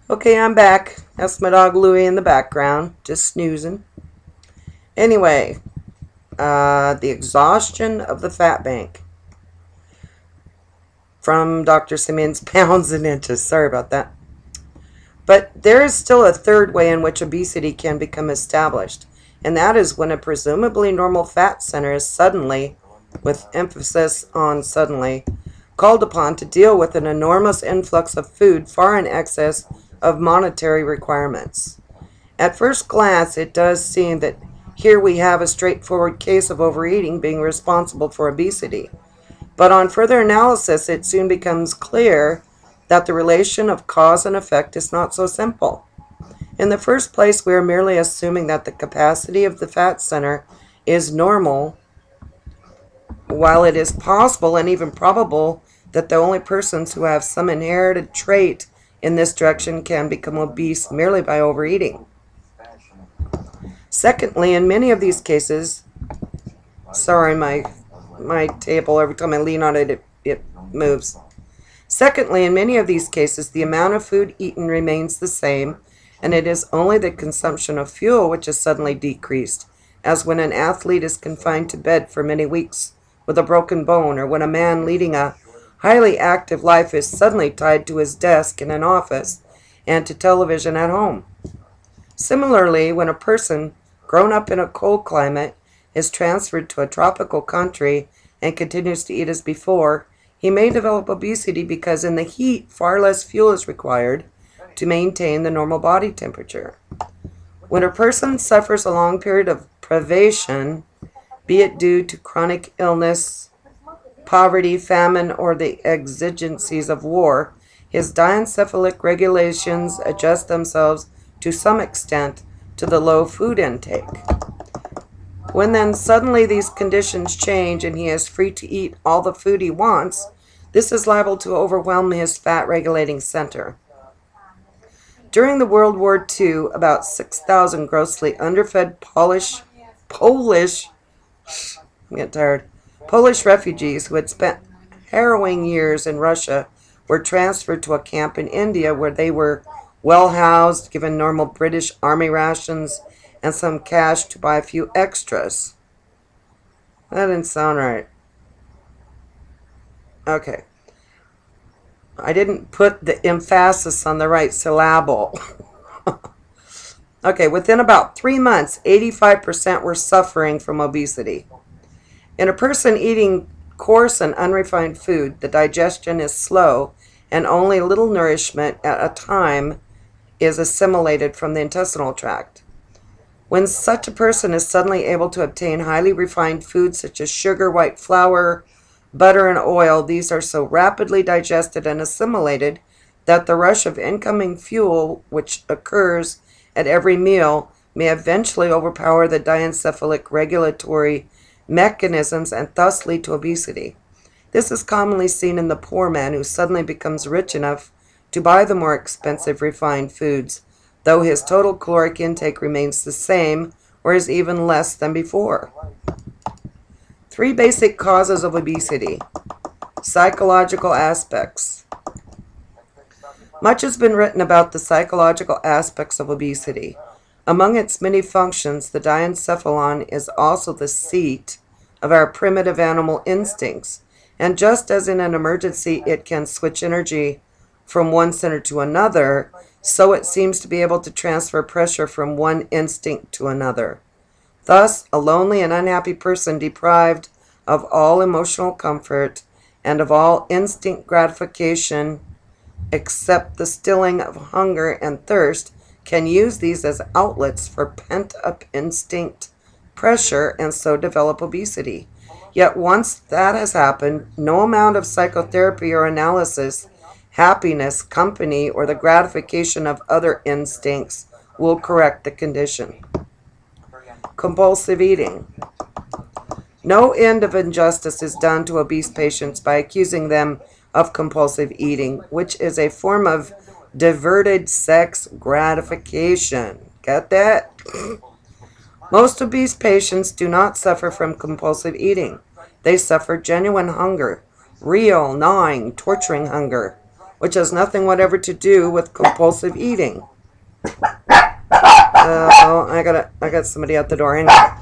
Okay, I'm back. That's my dog Louie in the background, just snoozing. Anyway, the exhaustion of the fat bank from Dr. Simeon's Pounds and Inches. Sorry about that. But there is still a third way in which obesity can become established, and that is when a presumably normal fat center is suddenly, with emphasis on suddenly, called upon to deal with an enormous influx of food far in excess of monetary requirements. At first glance, it does seem that here we have a straightforward case of overeating being responsible for obesity. But on further analysis, it soon becomes clear that the relation of cause and effect is not so simple. In the first place, we are merely assuming that the capacity of the fat center is normal, while it is possible and even probable that the only persons who have some inherited trait in this direction can become obese merely by overeating. Secondly, in many of these cases, sorry, my table, every time I lean on it, it moves. Secondly, in many of these cases, the amount of food eaten remains the same, and it is only the consumption of fuel which is suddenly decreased, as when an athlete is confined to bed for many weeks with a broken bone, or when a man leading a highly active life is suddenly tied to his desk in an office and to television at home. Similarly, when a person grown up in a cold climate is transferred to a tropical country and continues to eat as before, he may develop obesity because in the heat far less fuel is required to maintain the normal body temperature. When a person suffers a long period of privation, be it due to chronic illness, poverty, famine, or the exigencies of war, his diencephalic regulations adjust themselves to some extent to the low food intake. When then suddenly these conditions change and he is free to eat all the food he wants, this is liable to overwhelm his fat regulating center. During the World War II, about 6,000 grossly underfed Polish refugees who had spent harrowing years in Russia were transferred to a camp in India where they were well housed, given normal British Army rations, and some cash to buy a few extras. That didn't sound right. Okay. I didn't put the emphasis on the right syllable. Okay, within about 3 months, 85% were suffering from obesity. In a person eating coarse and unrefined food, the digestion is slow and only little nourishment at a time is assimilated from the intestinal tract. When such a person is suddenly able to obtain highly refined foods such as sugar, white flour, butter, and oil, these are so rapidly digested and assimilated that the rush of incoming fuel, which occurs at every meal, may eventually overpower the diencephalic regulatory mechanisms and thus lead to obesity. This is commonly seen in the poor man who suddenly becomes rich enough to buy the more expensive refined foods, though his total caloric intake remains the same or is even less than before. 3 basic causes of obesity. Psychological aspects. Much has been written about the psychological aspects of obesity. Among its many functions, the diencephalon is also the seat of our primitive animal instincts, and just as in an emergency it can switch energy from one center to another, so it seems to be able to transfer pressure from one instinct to another. Thus, a lonely and unhappy person deprived of all emotional comfort and of all instinct gratification except the stilling of hunger and thirst can use these as outlets for pent-up instinct pressure and so develop obesity. Yet once that has happened, no amount of psychotherapy or analysis, happiness, company, or the gratification of other instincts will correct the condition. Compulsive eating. No end of injustice is done to obese patients by accusing them of compulsive eating, which is a form of diverted sex gratification. Got that? Most obese patients do not suffer from compulsive eating. They suffer genuine hunger, real, gnawing, torturing hunger. which has nothing whatever to do with compulsive eating. Oh, I got somebody at the door. Hang on.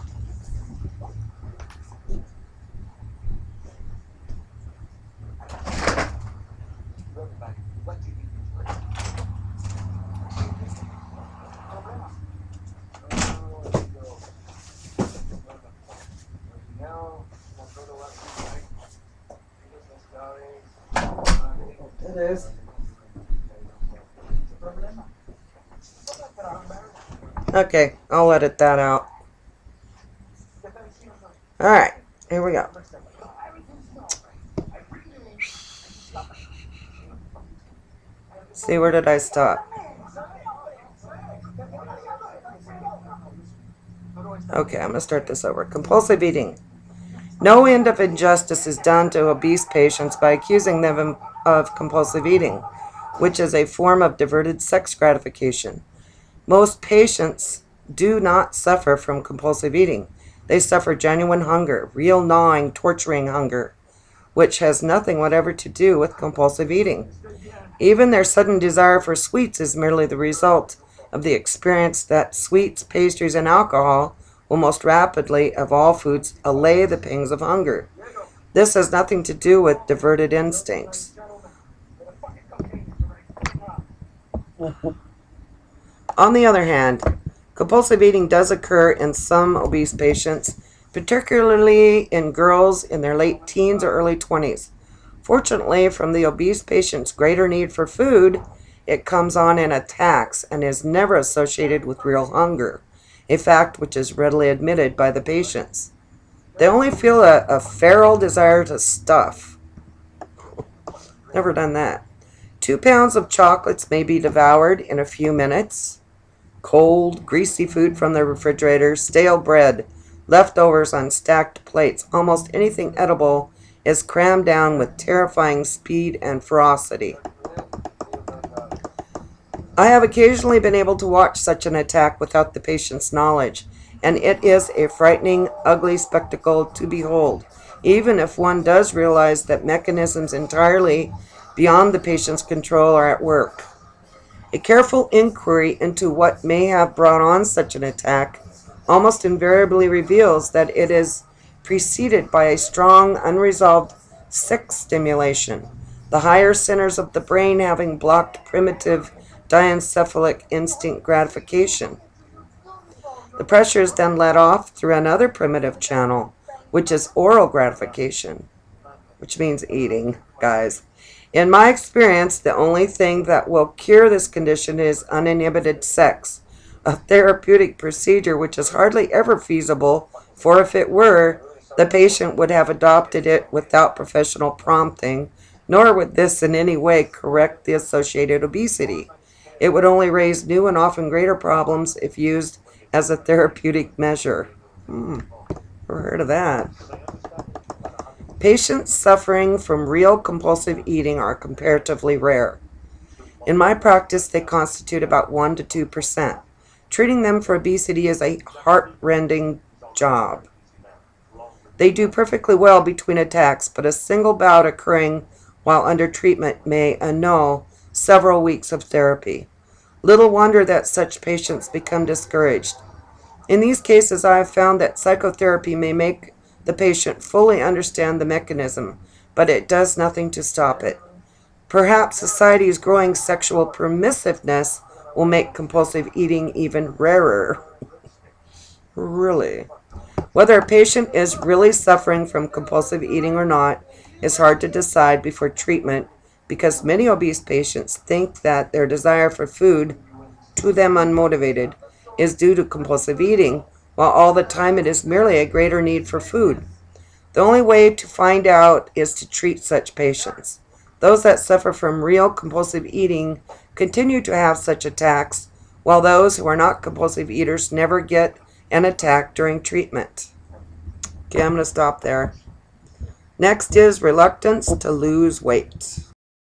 It is. Okay, I'll edit that out. Alright, here we go. See, where did I stop? Okay, I'm going to start this over. Compulsive eating. No end of injustice is done to obese patients by accusing them of compulsive eating, which is a form of diverted sex gratification. Most patients do not suffer from compulsive eating. They suffer genuine hunger, real gnawing, torturing hunger, which has nothing whatever to do with compulsive eating. Even their sudden desire for sweets is merely the result of the experience that sweets, pastries, and alcohol will most rapidly, of all foods, allay the pangs of hunger. This has nothing to do with diverted instincts. On the other hand, compulsive eating does occur in some obese patients, particularly in girls in their late teens or early 20s. Fortunately, from the obese patient's greater need for food, it comes on in attacks and is never associated with real hunger, a fact which is readily admitted by the patients. They only feel a feral desire to stuff. Never done that. 2 pounds of chocolates may be devoured in a few minutes. Cold, greasy food from the refrigerator, stale bread, leftovers on stacked plates, almost anything edible is crammed down with terrifying speed and ferocity. I have occasionally been able to watch such an attack without the patient's knowledge, and it is a frightening, ugly spectacle to behold, even if one does realize that mechanisms entirely beyond the patient's control are at work. A careful inquiry into what may have brought on such an attack almost invariably reveals that it is preceded by a strong, unresolved sex stimulation, the higher centers of the brain having blocked primitive diencephalic instinct gratification. The pressure is then let off through another primitive channel, which is oral gratification, which means eating, guys. In my experience, the only thing that will cure this condition is uninhibited sex, a therapeutic procedure which is hardly ever feasible, for if it were, the patient would have adopted it without professional prompting, nor would this in any way correct the associated obesity. It would only raise new and often greater problems if used as a therapeutic measure. Never heard of that. Patients suffering from real compulsive eating are comparatively rare. In my practice, they constitute about 1 to 2%. Treating them for obesity is a heart-rending job. They do perfectly well between attacks, but a single bout occurring while under treatment may annul several weeks of therapy. Little wonder that such patients become discouraged. In these cases, I have found that psychotherapy may make the patient fully understand the mechanism, but it does nothing to stop it. Perhaps society's growing sexual permissiveness will make compulsive eating even rarer. Really? Whether a patient is really suffering from compulsive eating or not is hard to decide before treatment, because many obese patients think that their desire for food, to them unmotivated, is due to compulsive eating, while all the time it is merely a greater need for food. The only way to find out is to treat such patients. Those that suffer from real compulsive eating continue to have such attacks, while those who are not compulsive eaters never get an attack during treatment. Okay, I'm going to stop there. Next is reluctance to lose weight.